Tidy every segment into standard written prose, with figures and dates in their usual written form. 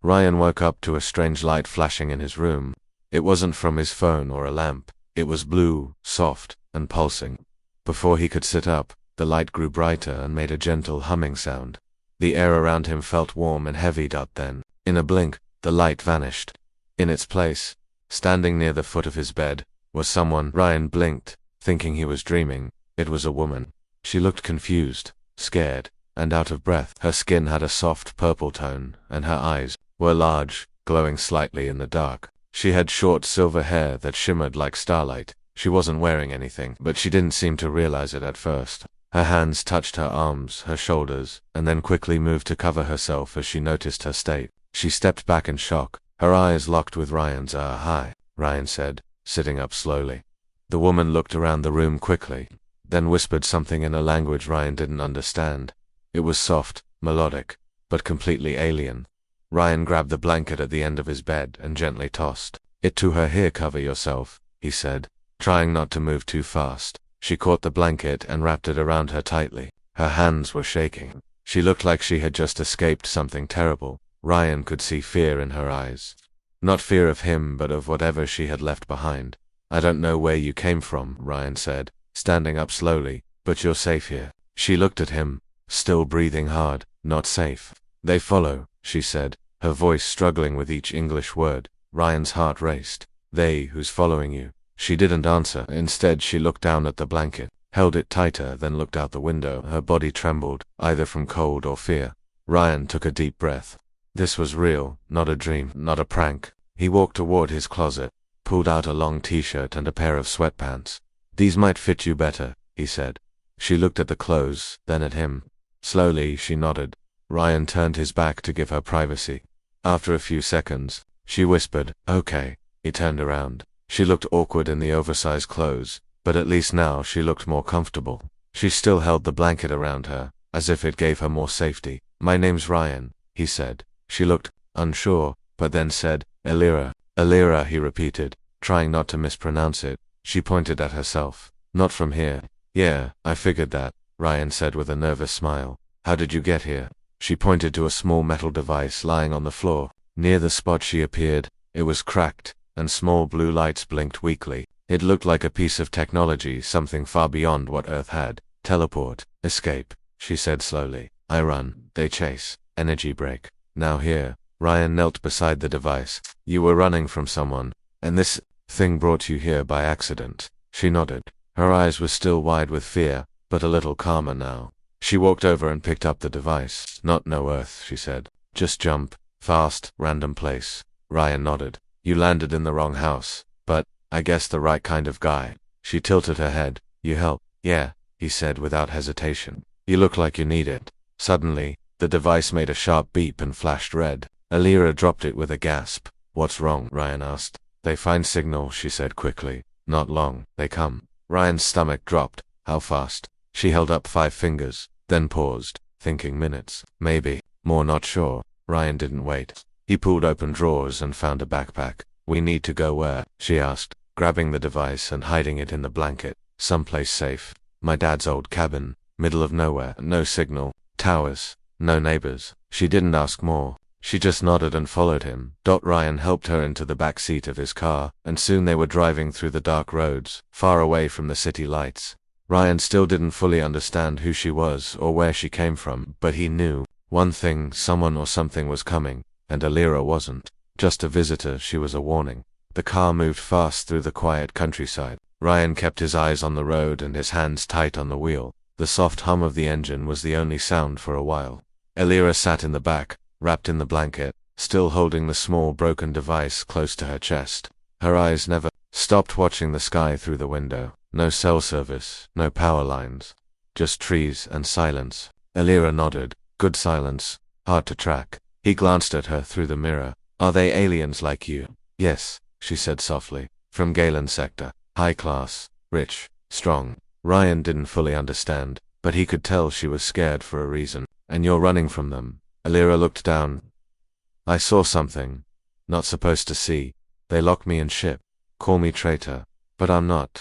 Ryan woke up to a strange light flashing in his room. It wasn't from his phone or a lamp. It was blue, soft, and pulsing. Before he could sit up, the light grew brighter and made a gentle humming sound. The air around him felt warm and heavy. Then, in a blink, the light vanished. In its place, standing near the foot of his bed, was someone. Ryan blinked, thinking he was dreaming. It was a woman. She looked confused, scared, and out of breath. Her skin had a soft purple tone, and her eyes were large, glowing slightly in the dark. She had short silver hair that shimmered like starlight. She wasn't wearing anything, but she didn't seem to realize it at first. Her hands touched her arms, her shoulders, and then quickly moved to cover herself as she noticed her state. She stepped back in shock. Her eyes locked with Ryan's. Hi, Ryan said, sitting up slowly. The woman looked around the room quickly, then whispered something in a language Ryan didn't understand. It was soft, melodic, but completely alien. Ryan grabbed the blanket at the end of his bed and gently tossed it to her. Here, cover yourself, he said, trying not to move too fast. She caught the blanket and wrapped it around her tightly. Her hands were shaking. She looked like she had just escaped something terrible. Ryan could see fear in her eyes. Not fear of him, but of whatever she had left behind. I don't know where you came from, Ryan said, standing up slowly, but you're safe here. She looked at him, still breathing hard. Not safe. They follow, she said, her voice struggling with each English word. Ryan's heart raced. They, who's following you? She didn't answer. Instead, she looked down at the blanket, held it tighter, then looked out the window. Her body trembled, either from cold or fear. Ryan took a deep breath. This was real, not a dream, not a prank. He walked toward his closet, pulled out a long t-shirt and a pair of sweatpants. These might fit you better, he said. She looked at the clothes, then at him. Slowly, she nodded. Ryan turned his back to give her privacy. After a few seconds, she whispered, okay. He turned around. She looked awkward in the oversized clothes, but at least now she looked more comfortable. She still held the blanket around her, as if it gave her more safety. My name's Ryan, he said. She looked unsure, but then said, Elira. Elira, he repeated, trying not to mispronounce it. She pointed at herself. Not from here. Yeah, I figured that, Ryan said with a nervous smile. How did you get here? She pointed to a small metal device lying on the floor. Near the spot she appeared, it was cracked, and small blue lights blinked weakly. It looked like a piece of technology, something far beyond what Earth had. Teleport, escape, she said slowly. I run, they chase, energy break. Now here. Ryan knelt beside the device. You were running from someone, and this thing brought you here by accident. She nodded. Her eyes were still wide with fear, but a little calmer now. She walked over and picked up the device. Not no Earth, she said. Just jump. Fast, random place. Ryan nodded. You landed in the wrong house, but I guess the right kind of guy. She tilted her head. You help? Yeah, he said without hesitation. You look like you need it. Suddenly, the device made a sharp beep and flashed red. Elira dropped it with a gasp. What's wrong? Ryan asked. They find signal, she said quickly. Not long. They come. Ryan's stomach dropped. How fast? She held up 5 fingers, then paused, thinking minutes. Maybe. More not sure. Ryan didn't wait. He pulled open drawers and found a backpack. We need to go where? She asked, grabbing the device and hiding it in the blanket. Someplace safe. My dad's old cabin. Middle of nowhere. No signal. Towers. No neighbors. She didn't ask more. She just nodded and followed him. Ryan helped her into the back seat of his car, and soon they were driving through the dark roads, far away from the city lights. Ryan still didn't fully understand who she was or where she came from, but he knew one thing: someone or something was coming, and Elira wasn't just a visitor, she was a warning. The car moved fast through the quiet countryside. Ryan kept his eyes on the road and his hands tight on the wheel. The soft hum of the engine was the only sound for a while. Elira sat in the back, wrapped in the blanket, still holding the small broken device close to her chest. Her eyes never stopped watching the sky through the window. No cell service, no power lines. Just trees and silence. Elira nodded. Good silence. Hard to track. He glanced at her through the mirror. Are they aliens like you? Yes, she said softly. From Galen sector. High class. Rich. Strong. Ryan didn't fully understand, but he could tell she was scared for a reason. And you're running from them. Elira looked down. I saw something. Not supposed to see. They lock me in ship. Call me traitor. But I'm not.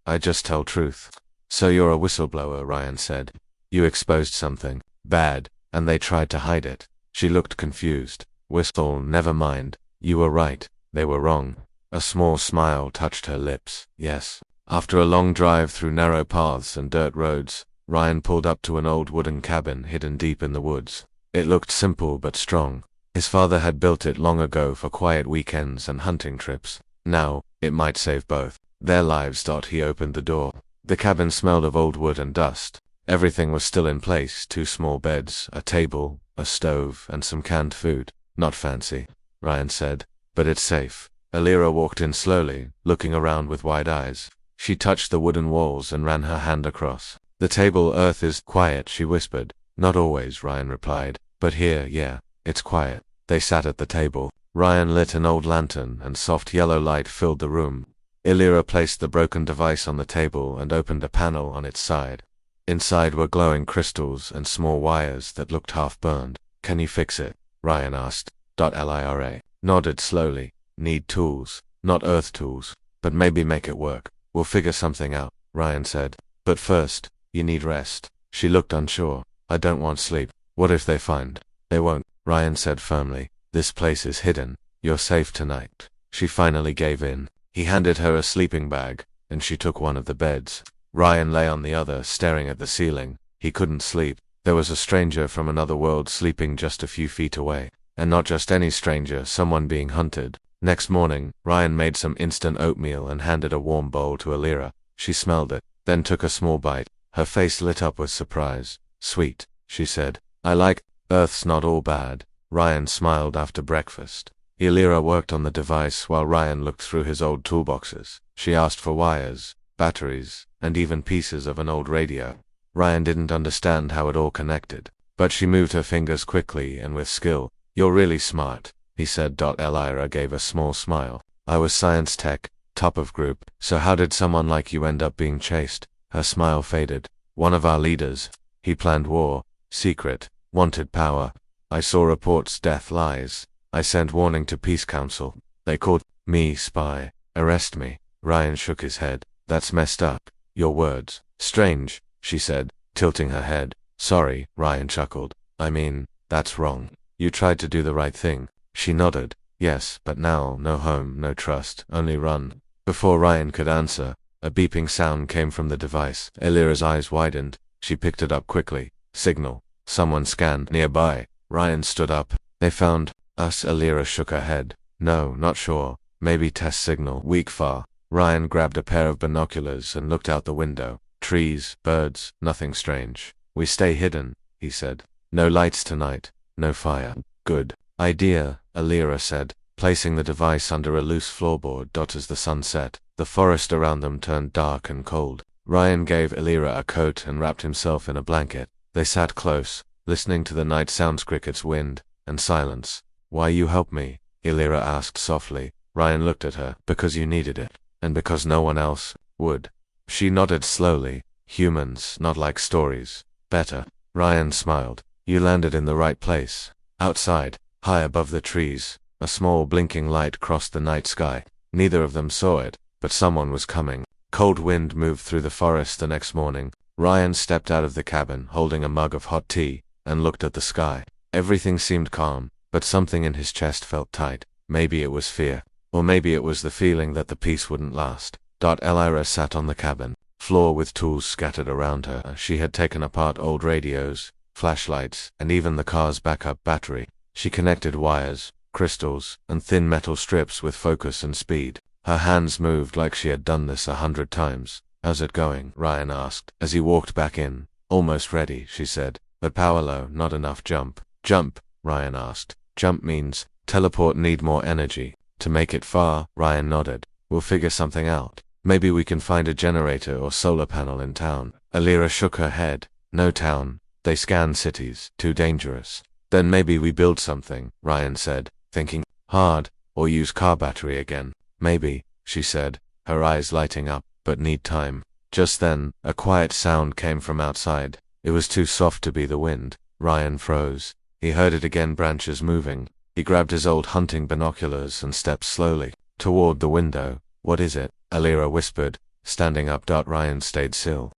I just tell truth. So you're a whistleblower, Ryan said. You exposed something bad, and they tried to hide it. She looked confused. Whistle, never mind. You were right. They were wrong. A small smile touched her lips. Yes. After a long drive through narrow paths and dirt roads, Ryan pulled up to an old wooden cabin hidden deep in the woods. It looked simple but strong. His father had built it long ago for quiet weekends and hunting trips. Now, it might save both their lives. He opened the door. The cabin smelled of old wood and dust. Everything was still in place: 2 small beds, a table, a stove, and some canned food. Not fancy, Ryan said, but it's safe. Alira walked in slowly, looking around with wide eyes. She touched the wooden walls and ran her hand across. The table earth is quiet, she whispered. Not always, Ryan replied, but here, yeah, it's quiet. They sat at the table. Ryan lit an old lantern and soft yellow light filled the room. Alira placed the broken device on the table and opened a panel on its side. Inside were glowing crystals and small wires that looked half-burned. Can you fix it? Ryan asked. Lira nodded slowly. Need tools. Not earth tools, but maybe make it work. We'll figure something out, Ryan said. But first, you need rest. She looked unsure. I don't want sleep. What if they find? They won't, Ryan said firmly. This place is hidden. You're safe tonight. She finally gave in. He handed her a sleeping bag, and she took one of the beds. Ryan lay on the other, staring at the ceiling. He couldn't sleep. There was a stranger from another world sleeping just a few feet away. And not just any stranger, someone being hunted. Next morning, Ryan made some instant oatmeal and handed a warm bowl to Alira. She smelled it, then took a small bite. Her face lit up with surprise. Sweet, she said. I like. Earth's not all bad. Ryan smiled after breakfast. Alira worked on the device while Ryan looked through his old toolboxes. She asked for wires, batteries, and even pieces of an old radio. Ryan didn't understand how it all connected, but she moved her fingers quickly and with skill. You're really smart, he said. Alira gave a small smile. I was science tech, top of group, so how did someone like you end up being chased? Her smile faded. One of our leaders. He planned war, secret, wanted power. I saw reports, death, lies. I sent warning to Peace Council. They called me spy. Arrest me. Ryan shook his head. That's messed up. Your words. Strange, she said, tilting her head. Sorry, Ryan chuckled. I mean, that's wrong. You tried to do the right thing. She nodded. Yes, but now, no home, no trust, only run. Before Ryan could answer, a beeping sound came from the device. Alira's eyes widened. She picked it up quickly. Signal. Someone scanned nearby. Ryan stood up. They found us. Alira shook her head. No, not sure. Maybe test signal. Weak far. Ryan grabbed a pair of binoculars and looked out the window. Trees, birds, nothing strange. We stay hidden, he said. No lights tonight. No fire. Good idea, Alira said, placing the device under a loose floorboard. As the sun set, the forest around them turned dark and cold. Ryan gave Alira a coat and wrapped himself in a blanket. They sat close, listening to the night sounds: crickets, wind, and silence. Why you help me? Alira asked softly. Ryan looked at her. Because you needed it, and because no one else would. She nodded slowly. Humans, not like stories. Better. Ryan smiled. You landed in the right place. Outside, high above the trees, a small blinking light crossed the night sky. Neither of them saw it, but someone was coming. Cold wind moved through the forest the next morning. Ryan stepped out of the cabin holding a mug of hot tea and looked at the sky. Everything seemed calm, but something in his chest felt tight. Maybe it was fear, or maybe it was the feeling that the peace wouldn't last. Alira sat on the cabin floor with tools scattered around her. She had taken apart old radios, flashlights, and even the car's backup battery. She connected wires, crystals, and thin metal strips with focus and speed. Her hands moved like she had done this 100 times. How's it going? Ryan asked, as he walked back in. Almost ready, she said, but power low, not enough. Jump. Jump? Ryan asked. Jump means teleport, need more energy. To make it far? Ryan nodded. We'll figure something out. Maybe we can find a generator or solar panel in town. Alira shook her head. No town. They scan cities. Too dangerous. Then maybe we build something, Ryan said, thinking hard, or use car battery again. Maybe, she said, her eyes lighting up, but need time. Just then, a quiet sound came from outside. It was too soft to be the wind. Ryan froze. He heard it again, branches moving. He grabbed his old hunting binoculars and stepped slowly toward the window. What is it? Alira whispered, standing up. Ryan stayed still.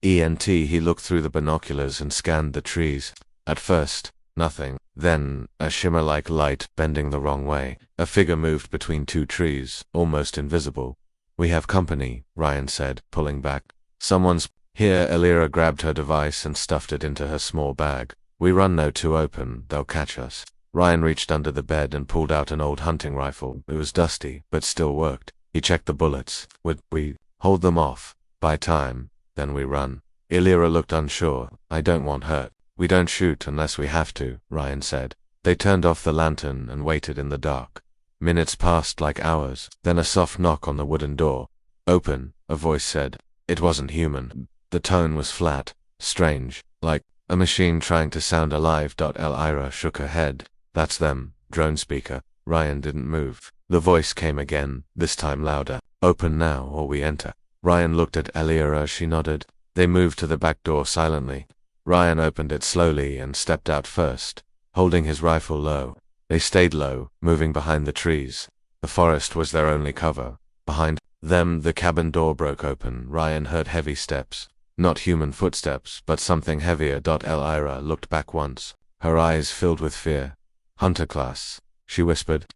He looked through the binoculars and scanned the trees. At first, Nothing. Then, a shimmer like light bending the wrong way. A figure moved between two trees, almost invisible. We have company, Ryan said, pulling back. Someone's here. Alira grabbed her device and stuffed it into her small bag. We run no too open, they'll catch us. Ryan reached under the bed and pulled out an old hunting rifle. It was dusty, but still worked. He checked the bullets. Would we hold them off? Buy time, then we run. Alira looked unsure. I don't want hurt. We don't shoot unless we have to, Ryan said. They turned off the lantern and waited in the dark. Minutes passed like hours, then a soft knock on the wooden door. Open, a voice said. It wasn't human. The tone was flat, strange, like a machine trying to sound alive. Elira shook her head. That's them, drone speaker. Ryan didn't move. The voice came again, this time louder. Open now or we enter. Ryan looked at Alira. She nodded. They moved to the back door silently. Ryan opened it slowly and stepped out first, holding his rifle low. They stayed low, moving behind the trees. The forest was their only cover. Behind them, the cabin door broke open. Ryan heard heavy steps. Not human footsteps, but something heavier. Elira looked back once, her eyes filled with fear. Hunter class, she whispered.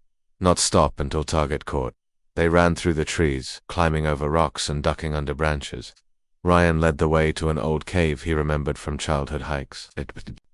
Not stop until target caught. They ran through the trees, climbing over rocks and ducking under branches. Ryan led the way to an old cave he remembered from childhood hikes. It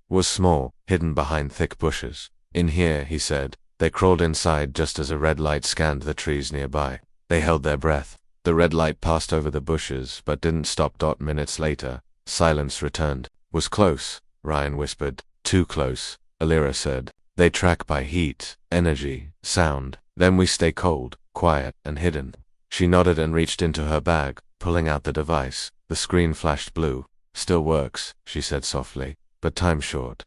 was small, hidden behind thick bushes. In here, he said. They crawled inside just as a red light scanned the trees nearby. They held their breath. The red light passed over the bushes, but didn't stop. Minutes later, silence returned. Was close, Ryan whispered. Too close, Alira said. They track by heat, energy, sound. Then we stay cold, quiet, and hidden. She nodded and reached into her bag, pulling out the device. The screen flashed blue. Still works, she said softly. But time's short.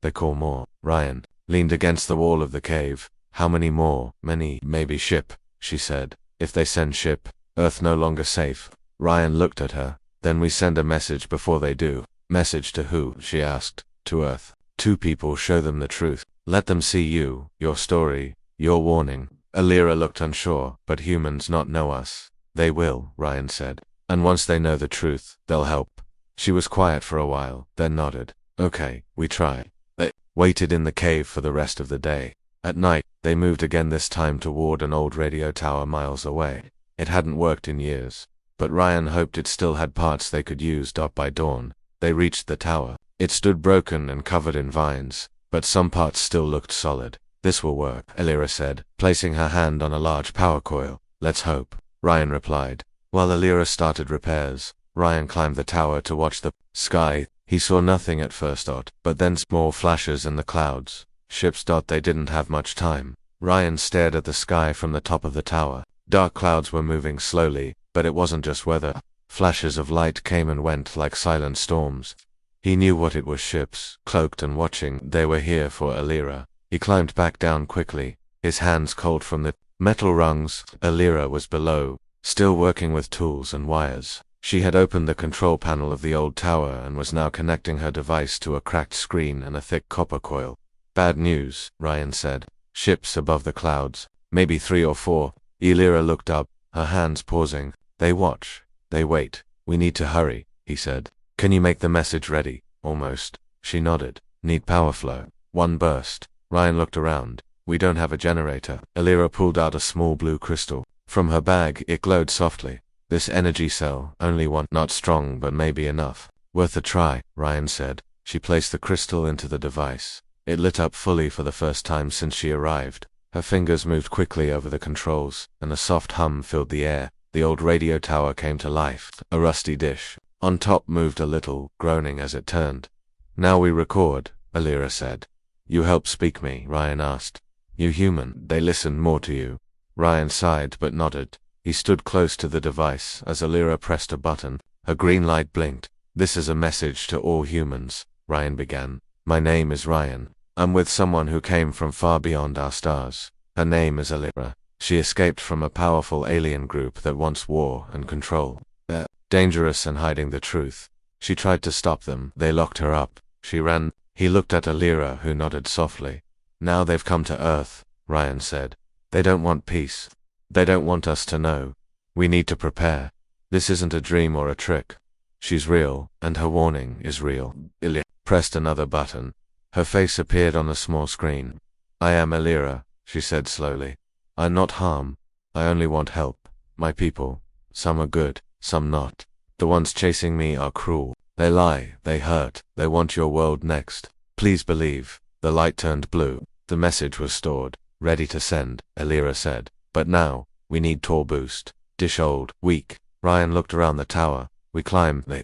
They call more. Ryan leaned against the wall of the cave. How many more? Many. Maybe ship, she said. If they send ship, Earth no longer safe. Ryan looked at her. Then we send a message before they do. Message to who? She asked. To Earth. 2 people. Show them the truth. Let them see you, your story, your warning. Alira looked unsure. But humans not know us. They will, Ryan said. And once they know the truth, they'll help. She was quiet for a while, then nodded. Okay, we try. They waited in the cave for the rest of the day. At night, they moved again, this time toward an old radio tower miles away. It hadn't worked in years, but Ryan hoped it still had parts they could use. By dawn, they reached the tower. It stood broken and covered in vines, but some parts still looked solid. This will work, Alira said, placing her hand on a large power coil. Let's hope, Ryan replied. While Alira started repairs, Ryan climbed the tower to watch the sky. He saw nothing at first, but then small flashes in the clouds. Ships. They didn't have much time. Ryan stared at the sky from the top of the tower. Dark clouds were moving slowly, but it wasn't just weather. Flashes of light came and went like silent storms. He knew what it was. Ships, cloaked and watching. They were here for Alira. He climbed back down quickly, his hands cold from the metal rungs. Alira was below, still working with tools and wires. She had opened the control panel of the old tower and was now connecting her device to a cracked screen and a thick copper coil. Bad news, Ryan said. Ships above the clouds. Maybe 3 or 4. Alira looked up, her hands pausing. They watch. They wait. We need to hurry, he said. Can you make the message ready? Almost. She nodded. Need power flow. 1 burst. Ryan looked around. We don't have a generator. Alira pulled out a small blue crystal. From her bag, it glowed softly. This energy cell, only one, not strong but maybe enough. Worth a try, Ryan said. She placed the crystal into the device. It lit up fully for the first time since she arrived. Her fingers moved quickly over the controls, and a soft hum filled the air. The old radio tower came to life. A rusty dish on top moved a little, groaning as it turned. Now we record, Alira said. You help speak me, Ryan asked. You human, they listened more to you. Ryan sighed but nodded. He stood close to the device as Alira pressed a button. A green light blinked. This is a message to all humans, Ryan began. My name is Ryan. I'm with someone who came from far beyond our stars. Her name is Alira. She escaped from a powerful alien group that wants war and control. They're dangerous and hiding the truth. She tried to stop them. They locked her up. She ran. He looked at Alira, who nodded softly. Now they've come to Earth, Ryan said. They don't want peace. They don't want us to know. We need to prepare. This isn't a dream or a trick. She's real, and her warning is real. Ilya pressed another button. Her face appeared on a small screen. "I am Elira," she said slowly. "I not harm. I only want help. My people. Some are good, some not. The ones chasing me are cruel. They lie, they hurt, they want your world next. Please believe." The light turned blue. The message was stored, ready to send, Elira said. "But now, we need Tor boost. Dish old, weak." Ryan looked around the tower. "We climbed, they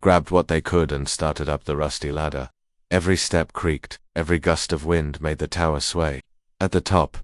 grabbed what they could and started up the rusty ladder. Every step creaked, every gust of wind made the tower sway. At the top,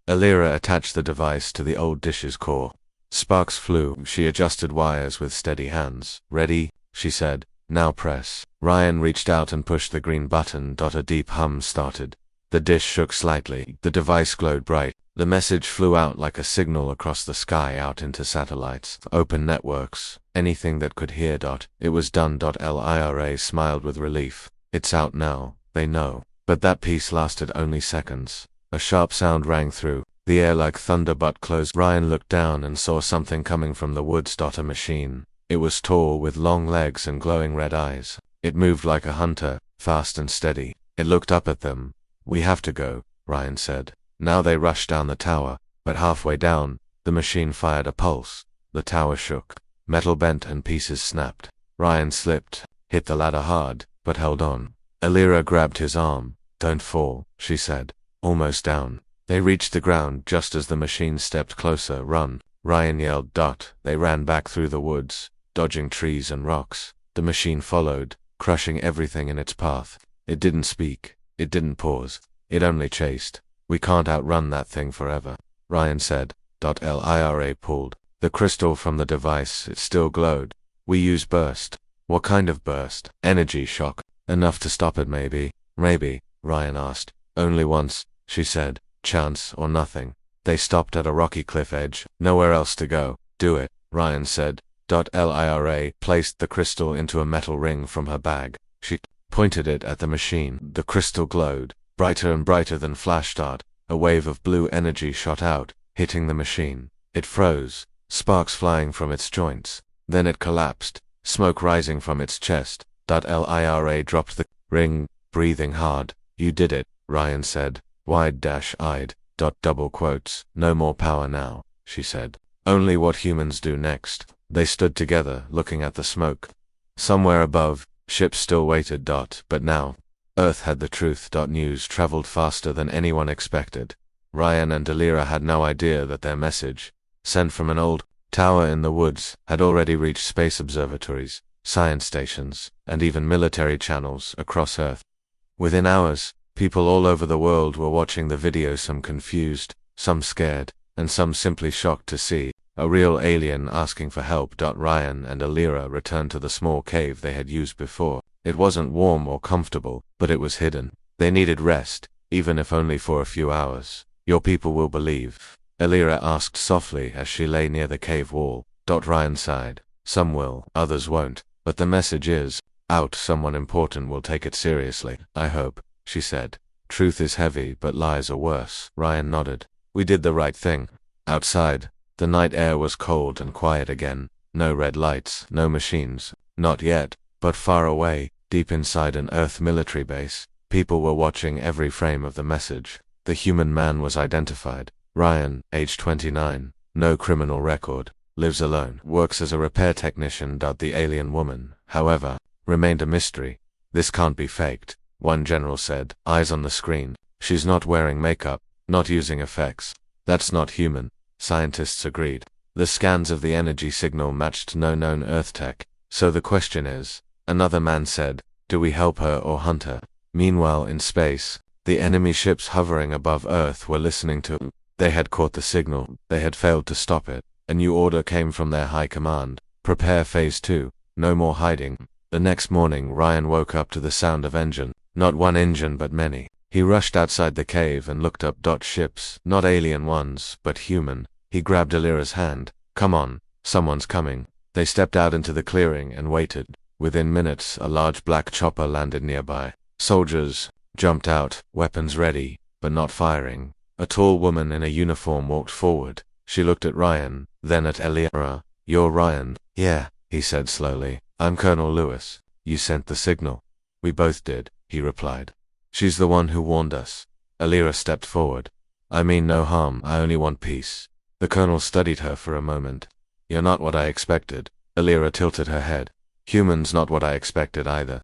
Elira attached the device to the old dish's core. Sparks flew. She adjusted wires with steady hands. "Ready?" she said. "Now press." Ryan reached out and pushed the green button. A deep hum started. The dish shook slightly. The device glowed bright. The message flew out like a signal across the sky out into satellites, open networks, anything that could hear. It was done. Lira smiled with relief. "It's out now, they know." But that peace lasted only seconds. A sharp sound rang through the air like thunder but closed. Ryan looked down and saw something coming from the woods. A machine. It was tall, with long legs and glowing red eyes. It moved like a hunter, fast and steady. It looked up at them. "We have to go," Ryan said. Now they rushed down the tower, but halfway down, the machine fired a pulse. The tower shook. Metal bent and pieces snapped. Ryan slipped, hit the ladder hard, but held on. Elira grabbed his arm. "Don't fall," she said. Almost down. They reached the ground just as the machine stepped closer. "Run!" Ryan yelled. They ran back through the woods, dodging trees and rocks. The machine followed, crushing everything in its path. It didn't speak. It didn't pause. It only chased. "We can't outrun that thing forever," Ryan said. Lira pulled the crystal from the device. It still glowed. "We use burst." "What kind of burst?" "Energy shock. Enough to stop it, maybe." "Maybe?" Ryan asked. "Only once," she said. "Chance or nothing." They stopped at a rocky cliff edge. Nowhere else to go. "Do it," Ryan said. Lira placed the crystal into a metal ring from her bag. She pointed it at the machine. The crystal glowed, brighter and brighter than flash. A wave of blue energy shot out, hitting the machine. It froze, sparks flying from its joints. Then it collapsed, smoke rising from its chest. Lira dropped the ring, breathing hard. "You did it," Ryan said, wide-eyed. Double quotes. "No more power now," she said. "Only what humans do next." They stood together, looking at the smoke. Somewhere above, ships still waited. But now, Earth had the truth. News traveled faster than anyone expected. Ryan and Elira had no idea that their message, sent from an old tower in the woods, had already reached space observatories, science stations, and even military channels across Earth. Within hours, people all over the world were watching the video, some confused, some scared, and some simply shocked to see a real alien asking for help. Ryan and Elira returned to the small cave they had used before. It wasn't warm or comfortable, but it was hidden. They needed rest, even if only for a few hours. "Your people will believe?" Elira asked softly as she lay near the cave wall. Ryan sighed. "Some will, others won't. But the message is out. Someone important will take it seriously, I hope," she said. "Truth is heavy, but lies are worse." Ryan nodded. "We did the right thing." Outside, the night air was cold and quiet again. No red lights, no machines. Not yet, but far away, deep inside an Earth military base, people were watching every frame of the message. The human man was identified. Ryan, age 29, no criminal record, lives alone, works as a repair technician. The alien woman, however, remained a mystery. "This can't be faked," one general said, eyes on the screen. "She's not wearing makeup, not using effects. That's not human," scientists agreed. The scans of the energy signal matched no known Earth tech. "So the question is," another man said, "do we help her or hunt her?" Meanwhile, in space, the enemy ships hovering above Earth were listening to. They had caught the signal. They had failed to stop it. A new order came from their high command. Prepare phase 2. No more hiding. The next morning, Ryan woke up to the sound of engine. Not one engine, but many. He rushed outside the cave and looked up. Ships, not alien ones, but human. He grabbed Elira's hand. "Come on, someone's coming." They stepped out into the clearing and waited. Within minutes, a large black chopper landed nearby. Soldiers jumped out, weapons ready, but not firing. A tall woman in a uniform walked forward. She looked at Ryan, then at Elira. "You're Ryan?" "Yeah," he said slowly. "I'm Colonel Lewis. You sent the signal." "We both did," he replied. She's the one who warned us. Alira stepped forward. I mean no harm, I only want peace. The colonel studied her for a moment. You're not what I expected. Alira tilted her head. Human's not what I expected either.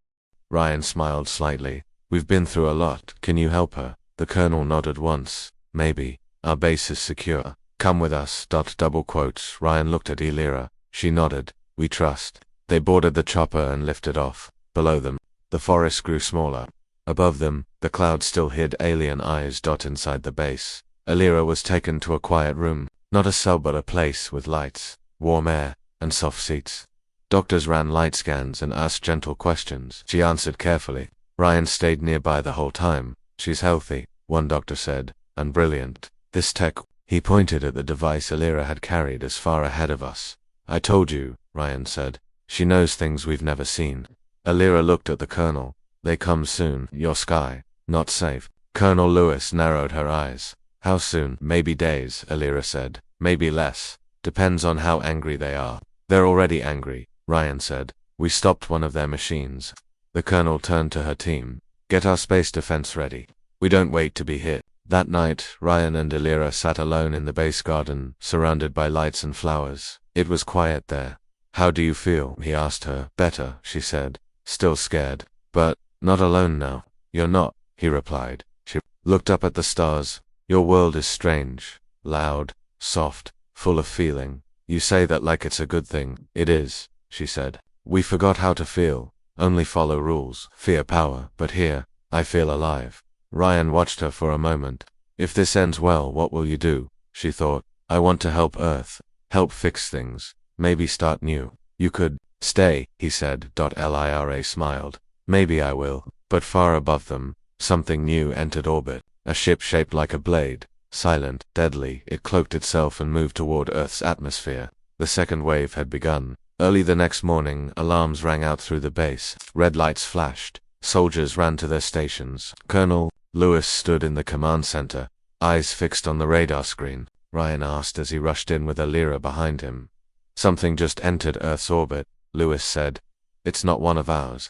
Ryan smiled slightly. We've been through a lot, can you help her? The colonel nodded once. Maybe. Our base is secure. Come with us. Double quotes. Ryan looked at Alira. She nodded. We trust. They boarded the chopper and lifted off. Below them, the forest grew smaller. Above them, the clouds still hid alien eyes. Inside the base, Alira was taken to a quiet room. Not a cell but a place with lights, warm air, and soft seats. Doctors ran light scans and asked gentle questions. She answered carefully. Ryan stayed nearby the whole time. She's healthy, one doctor said, and brilliant. This tech, he pointed at the device Alira had carried, is far ahead of us. I told you, Ryan said. She knows things we've never seen. Alira looked at the colonel. They come soon. Your sky, not safe. Colonel Lewis narrowed her eyes. How soon? Maybe days, Alira said. Maybe less. Depends on how angry they are. They're already angry, Ryan said. We stopped one of their machines. The colonel turned to her team. Get our space defense ready. We don't wait to be hit. That night, Ryan and Alira sat alone in the base garden, surrounded by lights and flowers. It was quiet there. How do you feel? He asked her. Better, she said. Still scared. But not alone now. You're not, he replied. She looked up at the stars. Your world is strange. Loud, soft, full of feeling. You say that like it's a good thing. It is, she said. We forgot how to feel. Only follow rules. Fear power. But here, I feel alive. Ryan watched her for a moment. If this ends well, what will you do? She thought. I want to help Earth. Help fix things. Maybe start new. You could stay, he said. Lira smiled. Maybe I will. But far above them, something new entered orbit. A ship shaped like a blade. Silent, deadly, it cloaked itself and moved toward Earth's atmosphere. The second wave had begun. Early the next morning, alarms rang out through the base. Red lights flashed. Soldiers ran to their stations. Colonel Lewis stood in the command center, eyes fixed on the radar screen. Ryan asked as he rushed in with Alira behind him. Something just entered Earth's orbit, Lewis said. It's not one of ours.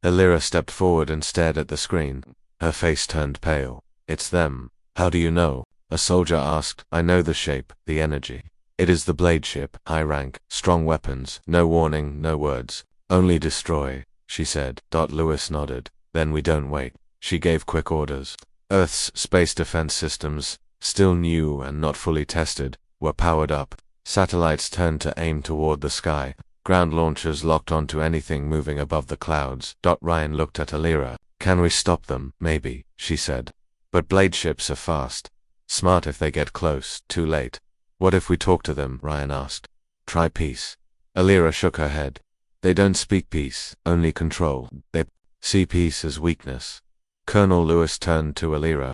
Alira stepped forward and stared at the screen. Her face turned pale. It's them. How do you know? A soldier asked. I know the shape, the energy. It is the blade ship, high rank, strong weapons, no warning, no words. Only destroy, she said. Lewis nodded. Then we don't wait. She gave quick orders. Earth's space defense systems, still new and not fully tested, were powered up. Satellites turned to aim toward the sky. Ground launchers locked onto anything moving above the clouds. Ryan looked at Alira. Can we stop them? Maybe, she said. But blade ships are fast. Smart if they get close. Too late. What if we talk to them? Ryan asked. Try peace. Alira shook her head. They don't speak peace, only control. They see peace as weakness. Colonel Lewis turned to Alira.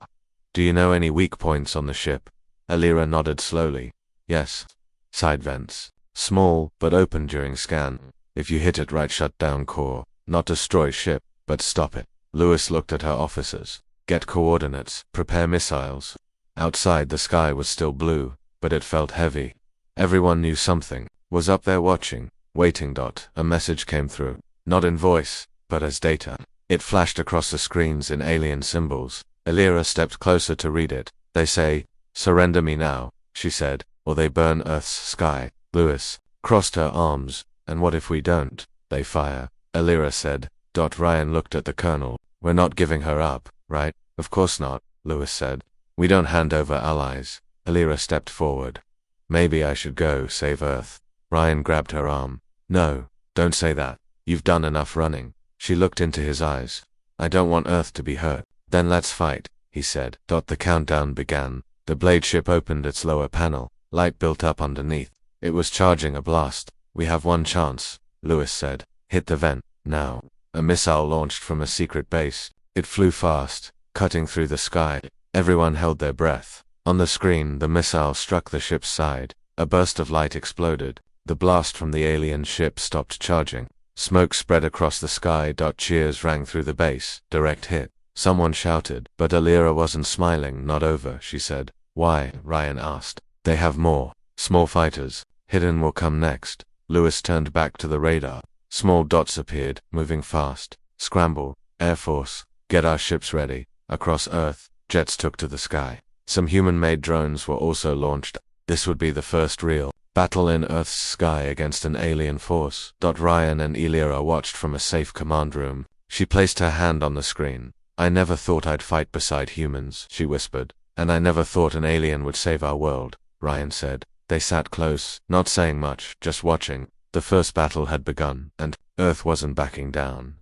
Do you know any weak points on the ship? Alira nodded slowly. Yes. Side vents. Small, but open during scan. If you hit it right, shut down core. Not destroy ship, but stop it. Lewis looked at her officers. Get coordinates. Prepare missiles. Outside the sky was still blue, but it felt heavy. Everyone knew something was up there watching, waiting. A message came through. Not in voice, but as data. It flashed across the screens in alien symbols. Alira stepped closer to read it. They say, surrender me now, she said, or they burn Earth's sky. Lewis crossed her arms. And what if we don't? They fire, Alira said. Ryan looked at the colonel. We're not giving her up, right? Of course not, Lewis said. We don't hand over allies. Alira stepped forward. Maybe I should go save Earth. Ryan grabbed her arm. No, don't say that. You've done enough running. She looked into his eyes. I don't want Earth to be hurt. Then let's fight, he said. The countdown began. The blade ship opened its lower panel. Light built up underneath. It was charging a blast. We have one chance, Lewis said. Hit the vent, now. A missile launched from a secret base. It flew fast, cutting through the sky. Everyone held their breath. On the screen, the missile struck the ship's side. A burst of light exploded. The blast from the alien ship stopped charging. Smoke spread across the sky. Cheers rang through the base. Direct hit. Someone shouted, but Alira wasn't smiling. Not over, she said. Why? Ryan asked. They have more. Small fighters. Hidden will come next. Lewis turned back to the radar. Small dots appeared, moving fast. Scramble. Air Force. Get our ships ready. Across Earth, jets took to the sky. Some human-made drones were also launched. This would be the first real battle in Earth's sky against an alien force. Ryan and Elira watched from a safe command room. She placed her hand on the screen. I never thought I'd fight beside humans, she whispered. And I never thought an alien would save our world, Ryan said. They sat close, not saying much, just watching. The first battle had begun, and Earth wasn't backing down.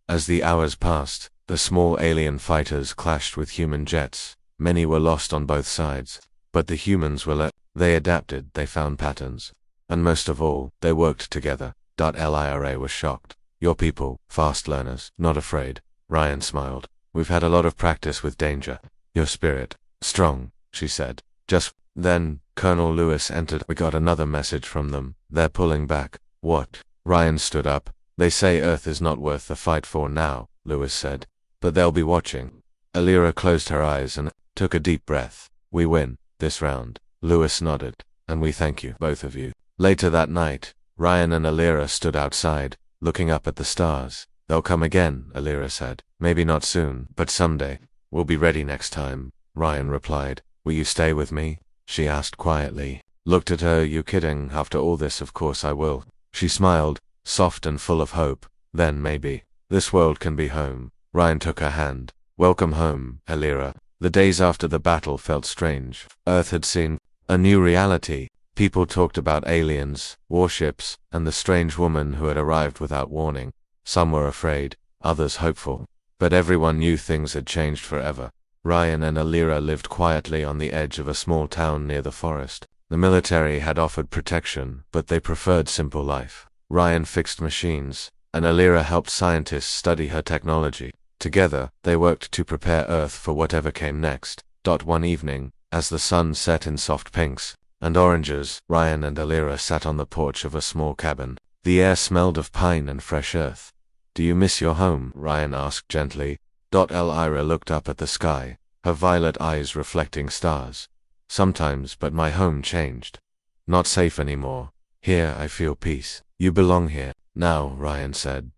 As the hours passed, the small alien fighters clashed with human jets. Many were lost on both sides. But the humans were they adapted, they found patterns. And most of all, they worked together. Lyra was shocked. Your people, fast learners, not afraid. Ryan smiled. We've had a lot of practice with danger. Your spirit, strong, she said. Just then, Colonel Lewis entered. We got another message from them. They're pulling back. What? Ryan stood up. They say Earth is not worth the fight for now, Lewis said. But they'll be watching. Elira closed her eyes and took a deep breath. We win, this round. Lewis nodded. And we thank you, both of you. Later that night, Ryan and Elira stood outside, looking up at the stars. They'll come again, Elira said. Maybe not soon, but someday. We'll be ready next time, Ryan replied. Will you stay with me? She asked quietly. Looked at her. You kidding? After all this, of course I will. She smiled, soft and full of hope. Then maybe. This world can be home. Ryan took her hand. Welcome home, Elira. The days after the battle felt strange. Earth had seen a new reality. People talked about aliens, warships, and the strange woman who had arrived without warning. Some were afraid, others hopeful. But everyone knew things had changed forever. Ryan and Elira lived quietly on the edge of a small town near the forest. The military had offered protection, but they preferred simple life. Ryan fixed machines, and Elira helped scientists study her technology. Together, they worked to prepare Earth for whatever came next. One evening, as the sun set in soft pinks and oranges, Ryan and Elira sat on the porch of a small cabin. The air smelled of pine and fresh earth. Do you miss your home? Ryan asked gently. Elira looked up at the sky, her violet eyes reflecting stars. Sometimes, but my home changed. Not safe anymore. Here I feel peace. You belong here. Now, Ryan said.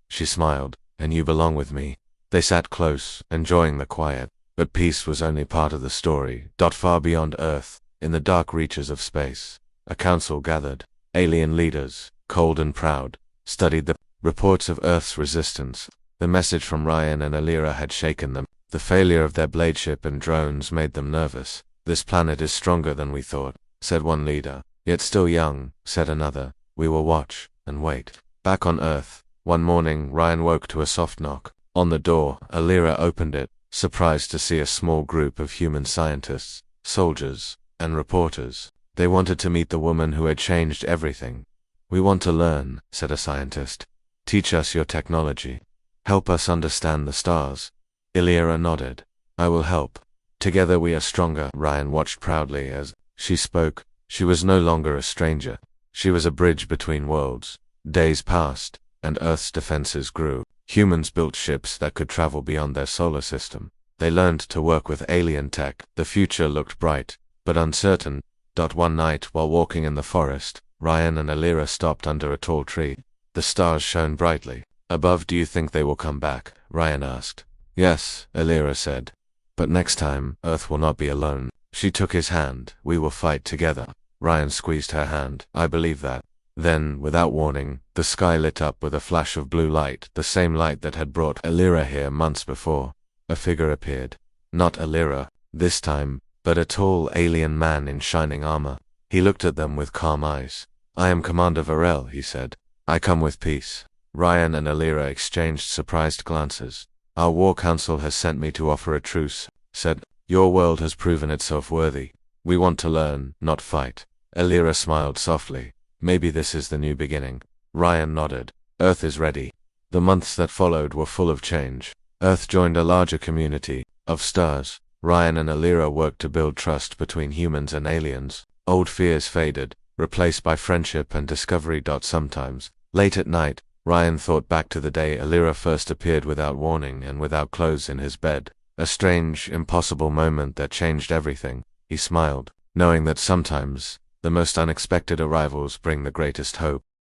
She smiled. And you belong with me. They sat close, enjoying the quiet. But peace was only part of the story. Far beyond Earth, in the dark reaches of space, a council gathered. Alien leaders, cold and proud, studied the reports of Earth's resistance. The message from Ryan and Elira had shaken them. The failure of their blade ship and drones made them nervous. This planet is stronger than we thought, said one leader. Yet still young, said another. We will watch and wait. Back on Earth, one morning Ryan woke to a soft knock. On the door, Elira opened it, surprised to see a small group of human scientists, soldiers, and reporters. They wanted to meet the woman who had changed everything. We want to learn, said a scientist. Teach us your technology. Help us understand the stars. Elira nodded. I will help. Together we are stronger. Ryan watched proudly as she spoke. She was no longer a stranger. She was a bridge between worlds. Days passed, and Earth's defenses grew. Humans built ships that could travel beyond their solar system. They learned to work with alien tech. The future looked bright, but uncertain. One night, while walking in the forest, Ryan and Elira stopped under a tall tree. The stars shone brightly. Above, do you think they will come back? Ryan asked. Yes, Elira said. But next time, Earth will not be alone. She took his hand. We will fight together. Ryan squeezed her hand. I believe that. Then, without warning, the sky lit up with a flash of blue light, the same light that had brought Elira here months before. A figure appeared. Not Elira, this time, but a tall alien man in shining armor. He looked at them with calm eyes. I am Commander Varel, he said. I come with peace. Ryan and Elira exchanged surprised glances. Our war council has sent me to offer a truce, said. Your world has proven itself worthy. We want to learn, not fight. Elira smiled softly. Maybe this is the new beginning. Ryan nodded. Earth is ready. The months that followed were full of change. Earth joined a larger community of stars. Ryan and Elira worked to build trust between humans and aliens. Old fears faded, replaced by friendship and discovery. Sometimes, late at night, Ryan thought back to the day Elira first appeared without warning and without clothes in his bed. A strange, impossible moment that changed everything. He smiled, knowing that sometimes the most unexpected arrivals bring the greatest hope.